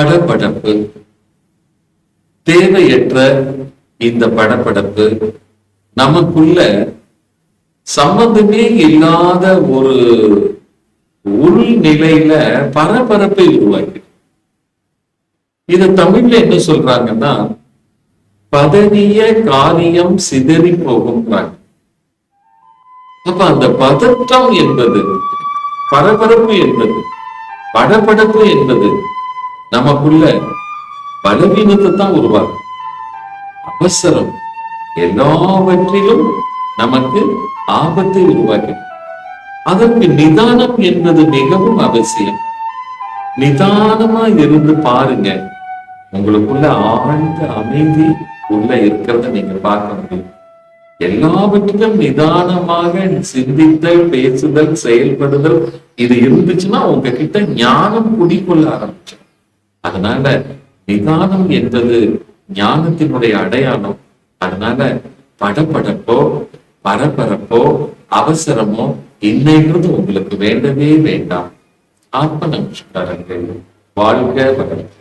படபடப்பு, தேவையற்ற இந்த படபடப்பு நமக்குள்ள சம்பந்தமே இல்லாத ஒரு உள்நிலையில பரபரப்பை உருவாக்கி. இத தமிழ்ல என்ன சொல்றாங்கன்னா, பதறிய காரியம் சிதறி போகும்ன்றாங்க. அப்ப அந்த பதற்றம் என்பது, பரபரப்பு என்பது, படபடப்பு என்பது நமக்குள்ள பலவீனத்தை தான் உருவாக்கும். அவசரம் எல்லாவற்றிலும் நமக்கு ஆபத்தை உருவாக்கி. அதற்கு நிதானம் என்பது மிகவும் அவசியம். நிதானமா இருந்து பாருங்க, உங்களுக்குள்ள ஆழ்ந்த அமைதி உள்ள இருக்கிறத நீங்க பார்க்க முடியும். எல்லாவற்றிலும் நிதானமாக சிந்தித்தல், பேசுதல், செயல்படுதல் இது இருந்துச்சுன்னா உங்ககிட்ட ஞானம் குடிக்கொள்ள ஆரம்பிச்சு. அதனால நிதானம் என்பது ஞானத்தினுடைய அடையாளம். அதனால படபடப்போ, பரபரப்போ, அவசரமோ இன்னைன்றது உங்களுக்கு வேண்டவே வேண்டாம். ஆத்ம நமஸ்காரங்கள். வாழ்க வளர்க.